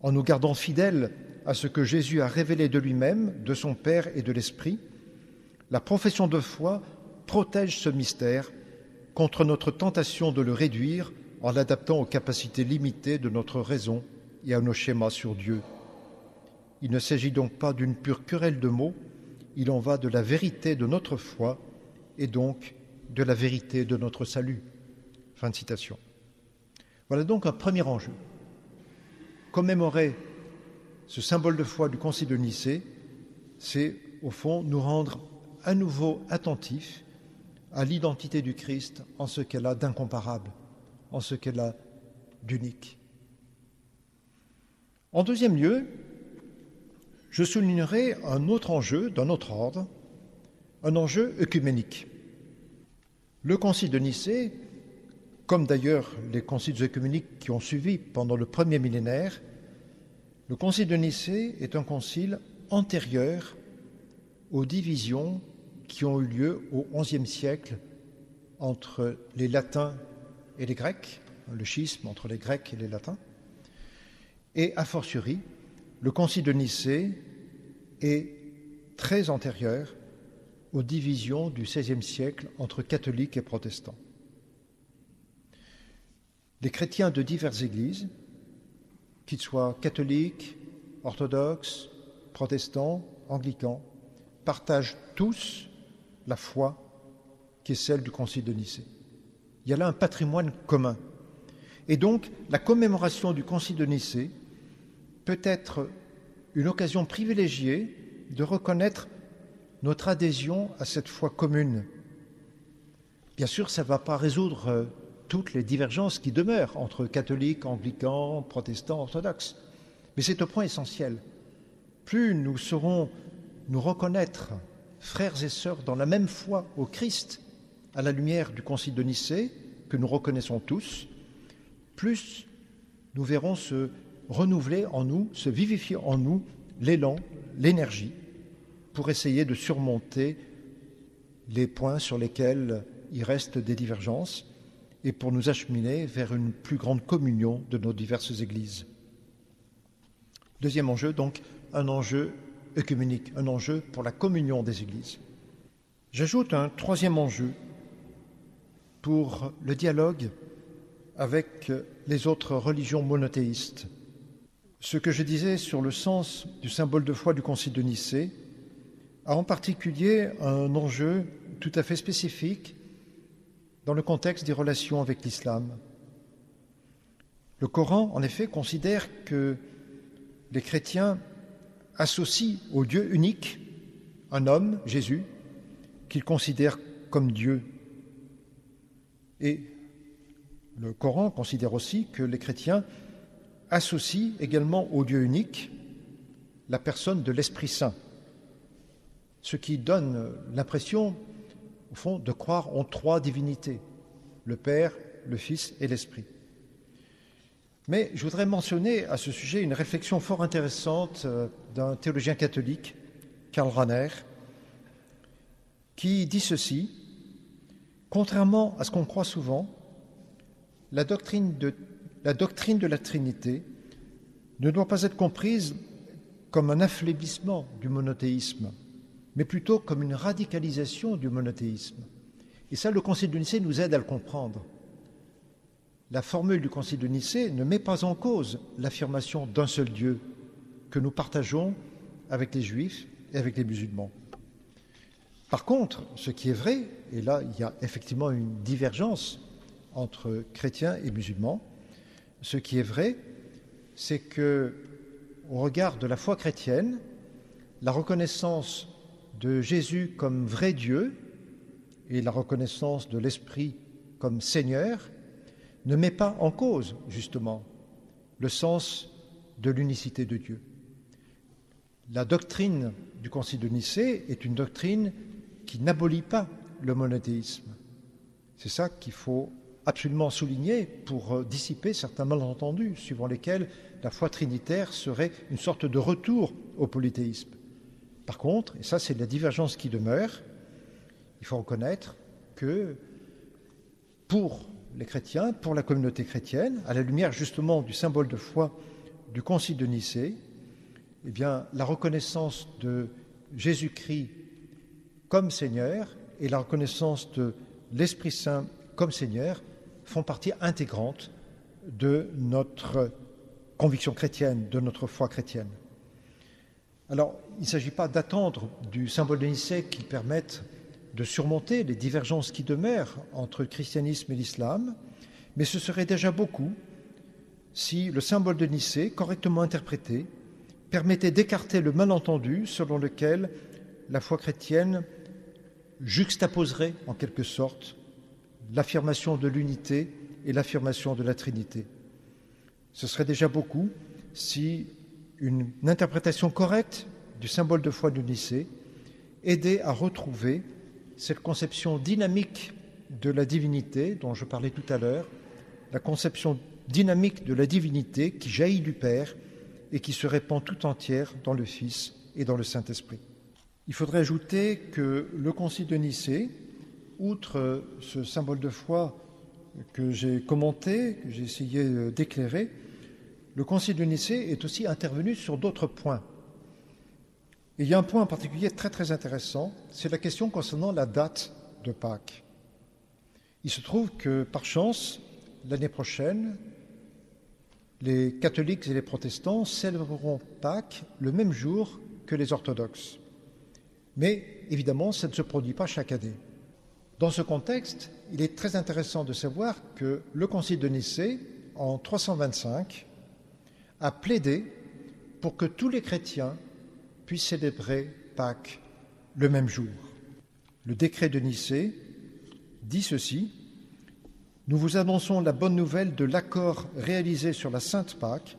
en nous gardant fidèles à ce que Jésus a révélé de lui-même, de son Père et de l'Esprit, la profession de foi protège ce mystère contre notre tentation de le réduire en l'adaptant aux capacités limitées de notre raison et à nos schémas sur Dieu. Il ne s'agit donc pas d'une pure querelle de mots, il en va de la vérité de notre foi et donc de la vérité de notre salut. » Fin de citation. Voilà donc un premier enjeu. Commémorer ce symbole de foi du Concile de Nicée, c'est au fond nous rendre à nouveau attentifs à l'identité du Christ en ce qu'elle a d'incomparable, en ce qu'elle a d'unique. En deuxième lieu, je soulignerai un autre enjeu d'un autre ordre, un enjeu œcuménique. Le Concile de Nicée, comme d'ailleurs les conciles œcuméniques qui ont suivi pendant le premier millénaire, le Concile de Nicée est un concile antérieur aux divisions qui ont eu lieu au XIe siècle entre les latins et les grecs, le schisme entre les grecs et les latins, et a fortiori, le Concile de Nicée est très antérieur aux divisions du XVIe siècle entre catholiques et protestants. Les chrétiens de diverses églises, qu'ils soient catholiques, orthodoxes, protestants, anglicans, partagent tous la foi qui est celle du Concile de Nicée. Il y a là un patrimoine commun. Et donc, la commémoration du Concile de Nicée peut être une occasion privilégiée de reconnaître notre adhésion à cette foi commune. Bien sûr, ça ne va pas résoudre toutes les divergences qui demeurent entre catholiques, anglicans, protestants, orthodoxes. Mais c'est un point essentiel. Plus nous saurons nous reconnaître frères et sœurs dans la même foi au Christ, à la lumière du Concile de Nicée, que nous reconnaissons tous, plus nous verrons se renouveler en nous, se vivifier en nous l'élan, l'énergie, pour essayer de surmonter les points sur lesquels il reste des divergences et pour nous acheminer vers une plus grande communion de nos diverses églises. Deuxième enjeu, donc, un enjeu œcuménique, un enjeu pour la communion des églises. J'ajoute un troisième enjeu pour le dialogue avec les autres religions monothéistes. Ce que je disais sur le sens du symbole de foi du Concile de Nicée a en particulier un enjeu tout à fait spécifique dans le contexte des relations avec l'islam. Le Coran, en effet, considère que les chrétiens associent au Dieu unique un homme, Jésus, qu'ils considèrent comme Dieu. Et le Coran considère aussi que les chrétiens associent également au Dieu unique la personne de l'Esprit Saint, ce qui donne l'impression, au fond, de croire en trois divinités, le Père, le Fils et l'Esprit. Mais je voudrais mentionner à ce sujet une réflexion fort intéressante d'un théologien catholique, Karl Rahner, qui dit ceci: contrairement à ce qu'on croit souvent, la doctrine de la Trinité ne doit pas être comprise comme un affaiblissement du monothéisme, mais plutôt comme une radicalisation du monothéisme. Et ça, le Concile de Nicée nous aide à le comprendre. La formule du Concile de Nicée ne met pas en cause l'affirmation d'un seul Dieu que nous partageons avec les Juifs et avec les musulmans. Par contre, ce qui est vrai, et là il y a effectivement une divergence entre chrétiens et musulmans, ce qui est vrai, c'est que, au regard de la foi chrétienne, la reconnaissance de Jésus comme vrai Dieu et la reconnaissance de l'Esprit comme Seigneur ne met pas en cause, justement, le sens de l'unicité de Dieu. La doctrine du Concile de Nicée est une doctrine qui n'abolit pas le monothéisme. C'est ça qu'il faut absolument souligner pour dissiper certains malentendus suivant lesquels la foi trinitaire serait une sorte de retour au polythéisme. Par contre, et ça c'est la divergence qui demeure, il faut reconnaître que pour les chrétiens, pour la communauté chrétienne, à la lumière justement du symbole de foi du Concile de Nicée, eh bien, la reconnaissance de Jésus-Christ comme Seigneur et la reconnaissance de l'Esprit Saint comme Seigneur font partie intégrante de notre conviction chrétienne, de notre foi chrétienne. Alors, il ne s'agit pas d'attendre du symbole de Nicée qui permette de surmonter les divergences qui demeurent entre le christianisme et l'islam, mais ce serait déjà beaucoup si le symbole de Nicée, correctement interprété, permettait d'écarter le malentendu selon lequel la foi chrétienne juxtaposerait en quelque sorte l'affirmation de l'unité et l'affirmation de la Trinité. Ce serait déjà beaucoup si une interprétation correcte du symbole de foi de Nicée aidait à retrouver cette conception dynamique de la divinité dont je parlais tout à l'heure, la conception dynamique de la divinité qui jaillit du Père et qui se répand tout entière dans le Fils et dans le Saint-Esprit. Il faudrait ajouter que le Concile de Nicée, outre ce symbole de foi que j'ai commenté, que j'ai essayé d'éclairer, le Concile de Nicée est aussi intervenu sur d'autres points. Et il y a un point en particulier très très intéressant, c'est la question concernant la date de Pâques. Il se trouve que, par chance, l'année prochaine, les catholiques et les protestants célébreront Pâques le même jour que les orthodoxes. Mais évidemment, ça ne se produit pas chaque année. Dans ce contexte, il est très intéressant de savoir que le Concile de Nicée, en 325, a plaidé pour que tous les chrétiens puissent célébrer Pâques le même jour. Le décret de Nicée dit ceci: « Nous vous annonçons la bonne nouvelle de l'accord réalisé sur la Sainte Pâque,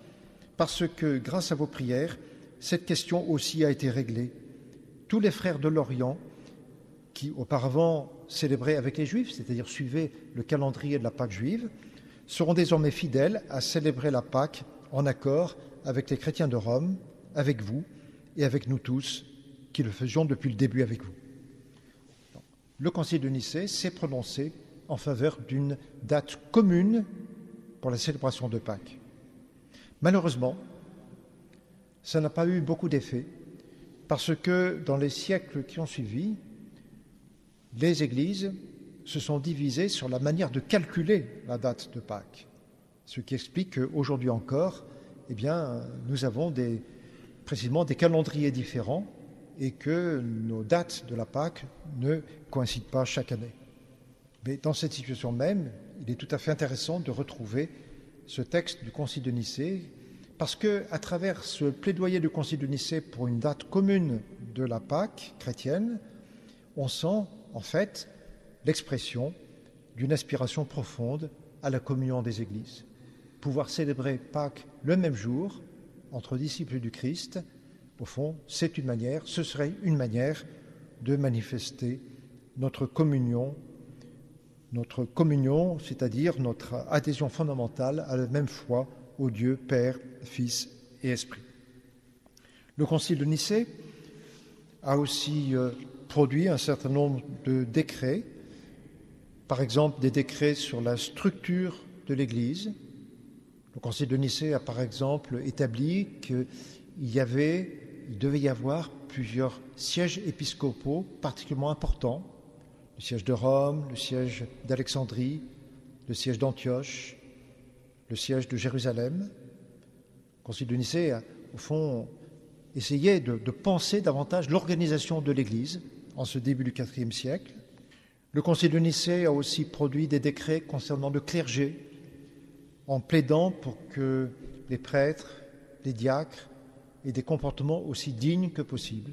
parce que, grâce à vos prières, cette question aussi a été réglée. Tous les frères de l'Orient, qui auparavant célébraient avec les Juifs, c'est-à-dire suivaient le calendrier de la Pâque juive, seront désormais fidèles à célébrer la Pâque en accord avec les chrétiens de Rome, avec vous et avec nous tous, qui le faisions depuis le début avec vous. » Le Concile de Nicée s'est prononcé en faveur d'une date commune pour la célébration de Pâques. Malheureusement, ça n'a pas eu beaucoup d'effet, parce que dans les siècles qui ont suivi, les églises se sont divisées sur la manière de calculer la date de Pâques, ce qui explique qu'aujourd'hui encore, eh bien, nous avons précisément des calendriers différents et que nos dates de la Pâque ne coïncident pas chaque année. Mais dans cette situation même, il est tout à fait intéressant de retrouver ce texte du Concile de Nicée, parce qu'à travers ce plaidoyer du Concile de Nicée pour une date commune de la Pâque chrétienne, on sent en fait l'expression d'une aspiration profonde à la communion des églises. Pouvoir célébrer Pâques le même jour entre disciples du Christ, au fond, ce serait une manière de manifester notre communion, c'est-à-dire notre adhésion fondamentale à la même foi au Dieu Père, Fils et Esprit. Le Concile de Nicée a aussi produit un certain nombre de décrets, par exemple des décrets sur la structure de l'Église. Le Concile de Nicée a par exemple établi qu'il devait y avoir plusieurs sièges épiscopaux particulièrement importants, le siège de Rome, le siège d'Alexandrie, le siège d'Antioche, le siège de Jérusalem. Le Concile de Nicée a, au fond, essayé de penser davantage l'organisation de l'Église en ce début du IVe siècle. Le Concile de Nicée a aussi produit des décrets concernant le clergé, en plaidant pour que les prêtres, les diacres aient des comportements aussi dignes que possible.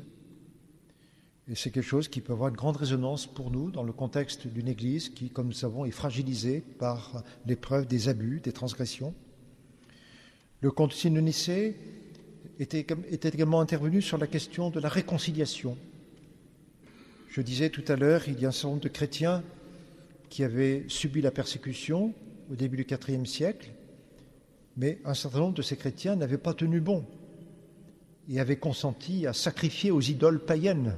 Et c'est quelque chose qui peut avoir une grande résonance pour nous dans le contexte d'une Église qui, comme nous savons, est fragilisée par l'épreuve des abus, des transgressions. Le Concile de Nicée était également intervenu sur la question de la réconciliation. Je disais tout à l'heure, il y a un certain nombre de chrétiens qui avaient subi la persécution au début du IVe siècle, mais un certain nombre de ces chrétiens n'avaient pas tenu bon et avaient consenti à sacrifier aux idoles païennes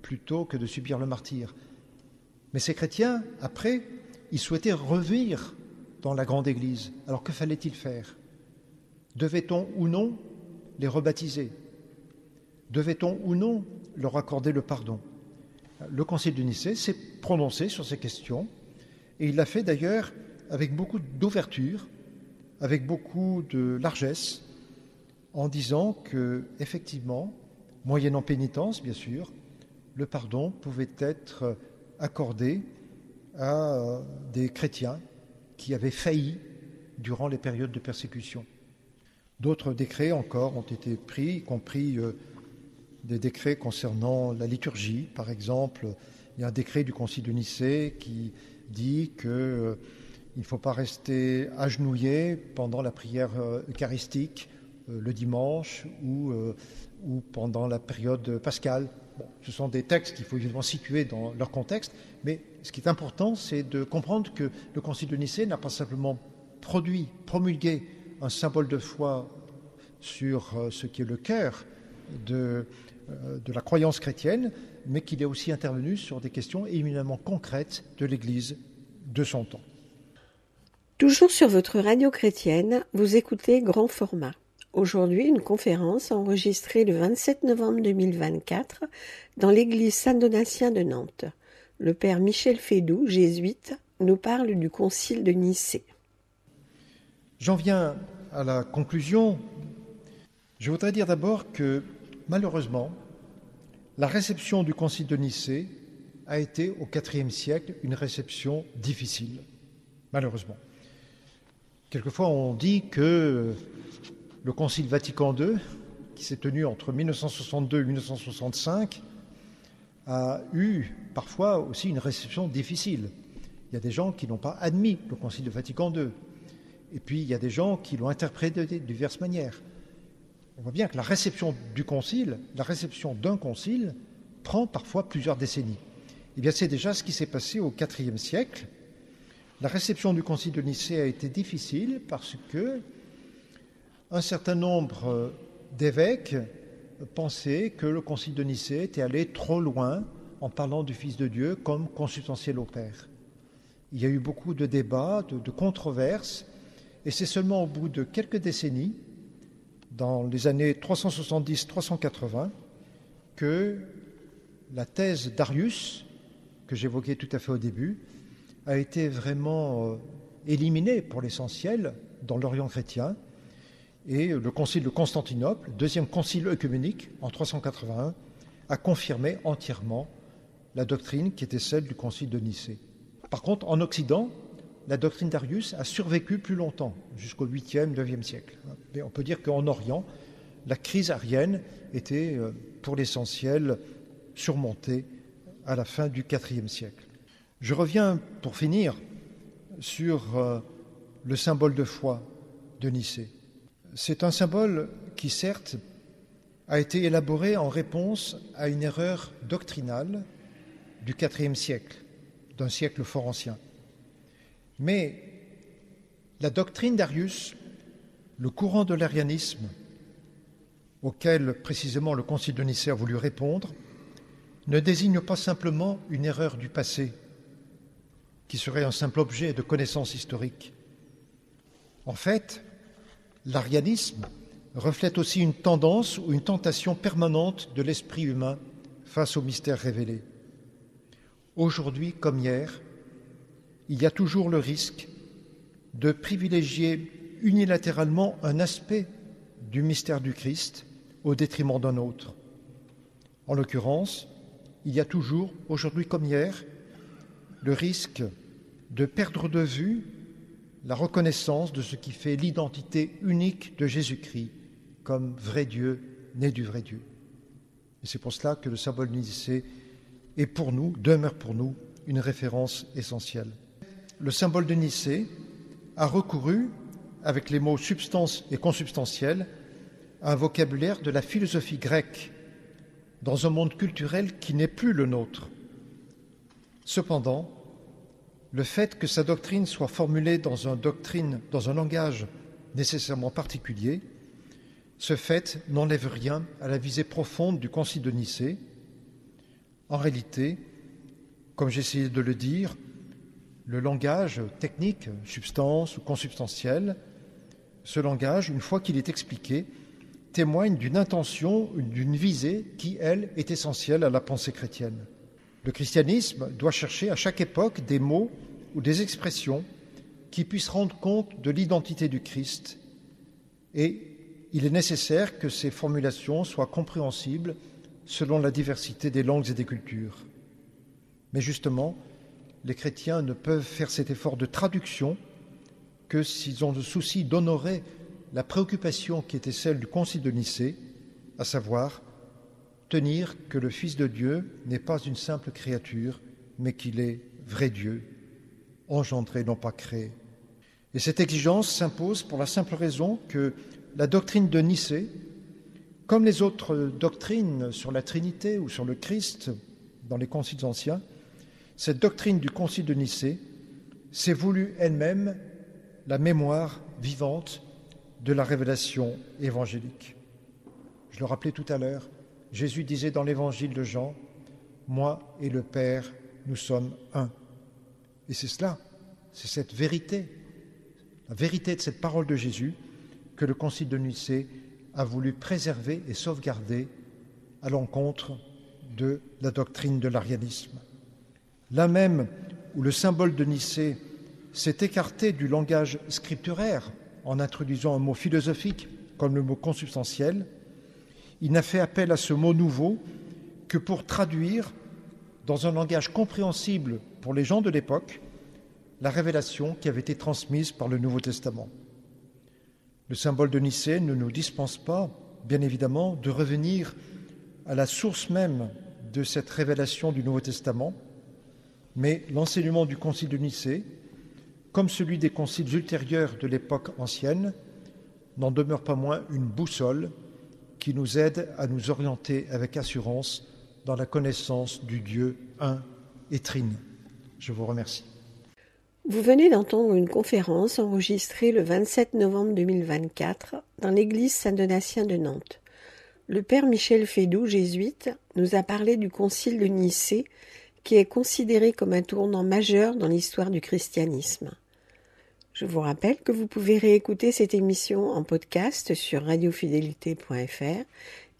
plutôt que de subir le martyre. Mais ces chrétiens, après, ils souhaitaient revenir dans la grande Église. Alors que fallait-il faire ? Devait-on ou non les rebaptiser? Devait-on ou non leur accorder le pardon? Le Concile de Nicée s'est prononcé sur ces questions et il l'a fait d'ailleurs avec beaucoup d'ouverture, avec beaucoup de largesse, en disant que, effectivement, moyennant pénitence, bien sûr, le pardon pouvait être accordé à des chrétiens qui avaient failli durant les périodes de persécution. D'autres décrets encore ont été pris, y compris des décrets concernant la liturgie. Par exemple, il y a un décret du Concile de Nicée qui dit qu'il ne faut pas rester agenouillé pendant la prière eucharistique le dimanche ou pendant la période pascale. Bon, ce sont des textes qu'il faut évidemment situer dans leur contexte, mais ce qui est important, c'est de comprendre que le Concile de Nicée n'a pas simplement promulgué un symbole de foi sur ce qui est le cœur de la croyance chrétienne, mais qu'il est aussi intervenu sur des questions éminemment concrètes de l'Église de son temps. Toujours sur votre radio chrétienne, vous écoutez Grand Format. Aujourd'hui, une conférence enregistrée le 27 novembre 2024 dans l'église Saint-Donatien de Nantes. Le père Michel Fédoux, jésuite, nous parle du concile de Nicée. J'en viens à la conclusion. Je voudrais dire d'abord que, malheureusement, la réception du concile de Nicée a été, au IVe siècle, une réception difficile, malheureusement. Quelquefois, on dit que le Concile Vatican II, qui s'est tenu entre 1962 et 1965, a eu parfois aussi une réception difficile. Il y a des gens qui n'ont pas admis le Concile de Vatican II. Et puis, il y a des gens qui l'ont interprété de diverses manières. On voit bien que la réception d'un concile, prend parfois plusieurs décennies. Eh bien, c'est déjà ce qui s'est passé au IVe siècle. La réception du Concile de Nicée a été difficile parce que un certain nombre d'évêques pensaient que le Concile de Nicée était allé trop loin en parlant du Fils de Dieu comme consubstantiel au Père. Il y a eu beaucoup de débats, de controverses, et c'est seulement au bout de quelques décennies, dans les années 370-380, que la thèse d'Arius, que j'évoquais tout à fait au début, a été vraiment éliminée pour l'essentiel dans l'Orient chrétien, et le concile de Constantinople, deuxième concile œcuménique en 381, a confirmé entièrement la doctrine qui était celle du concile de Nicée. Par contre, en Occident, la doctrine d'Arius a survécu plus longtemps, jusqu'au 8e, 9e siècle. Mais on peut dire qu'en Orient, la crise arienne était pour l'essentiel surmontée à la fin du IVe siècle. Je reviens, pour finir, sur le symbole de foi de Nicée. C'est un symbole qui, certes, a été élaboré en réponse à une erreur doctrinale du IVe siècle, d'un siècle fort ancien. Mais la doctrine d'Arius, le courant de l'arianisme, auquel précisément le Concile de Nicée a voulu répondre, ne désigne pas simplement une erreur du passé, qui serait un simple objet de connaissance historique. En fait, l'arianisme reflète aussi une tendance ou une tentation permanente de l'esprit humain face aux mystères révélés. Aujourd'hui comme hier, il y a toujours le risque de privilégier unilatéralement un aspect du mystère du Christ au détriment d'un autre. En l'occurrence, il y a toujours, aujourd'hui comme hier, le risque de perdre de vue la reconnaissance de ce qui fait l'identité unique de Jésus-Christ comme vrai Dieu, né du vrai Dieu. Et c'est pour cela que le symbole de Nicée est pour nous, demeure pour nous, une référence essentielle. Le symbole de Nicée a recouru, avec les mots substance et consubstantiel, à un vocabulaire de la philosophie grecque, dans un monde culturel qui n'est plus le nôtre. Cependant, le fait que sa doctrine soit formulée dans un langage nécessairement particulier, ce fait n'enlève rien à la visée profonde du Concile de Nicée. En réalité, comme j'ai essayé de le dire, le langage technique, substance ou consubstantiel, Ce langage, une fois qu'il est expliqué, témoigne d'une intention, d'une visée qui, elle, est essentielle à la pensée chrétienne. Le christianisme doit chercher à chaque époque des mots ou des expressions qui puissent rendre compte de l'identité du Christ, et il est nécessaire que ces formulations soient compréhensibles selon la diversité des langues et des cultures. Mais justement, les chrétiens ne peuvent faire cet effort de traduction que s'ils ont le souci d'honorer la préoccupation qui était celle du Concile de Nicée, à savoir tenir que le Fils de Dieu n'est pas une simple créature, mais qu'il est vrai Dieu, engendré, non pas créé. Et cette exigence s'impose pour la simple raison que la doctrine de Nicée, comme les autres doctrines sur la Trinité ou sur le Christ dans les conciles anciens, cette doctrine du Concile de Nicée s'est voulue elle-même la mémoire vivante de la révélation évangélique. Je le rappelais tout à l'heure, Jésus disait dans l'évangile de Jean, « Moi et le Père, nous sommes un ». Et c'est cela, c'est cette vérité, la vérité de cette parole de Jésus que le Concile de Nicée a voulu préserver et sauvegarder à l'encontre de la doctrine de l'arianisme. Là même où le symbole de Nicée s'est écarté du langage scripturaire en introduisant un mot philosophique comme le mot consubstantiel, il n'a fait appel à ce mot nouveau que pour traduire dans un langage compréhensible pour les gens de l'époque la révélation qui avait été transmise par le Nouveau Testament. Le symbole de Nicée ne nous dispense pas, bien évidemment, de revenir à la source même de cette révélation du Nouveau Testament, mais l'enseignement du Concile de Nicée, comme celui des conciles ultérieurs de l'époque ancienne, n'en demeure pas moins une boussole qui nous aide à nous orienter avec assurance dans la connaissance du Dieu un et trine. Je vous remercie. Vous venez d'entendre une conférence enregistrée le 27 novembre 2024 dans l'église Saint-Donatien de Nantes. Le père Michel Fédoux, jésuite, nous a parlé du concile de Nicée qui est considéré comme un tournant majeur dans l'histoire du christianisme. Je vous rappelle que vous pouvez réécouter cette émission en podcast sur radiofidélité.fr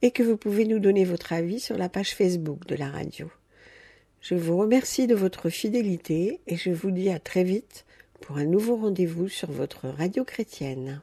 et que vous pouvez nous donner votre avis sur la page Facebook de la radio. Je vous remercie de votre fidélité et je vous dis à très vite pour un nouveau rendez-vous sur votre radio chrétienne.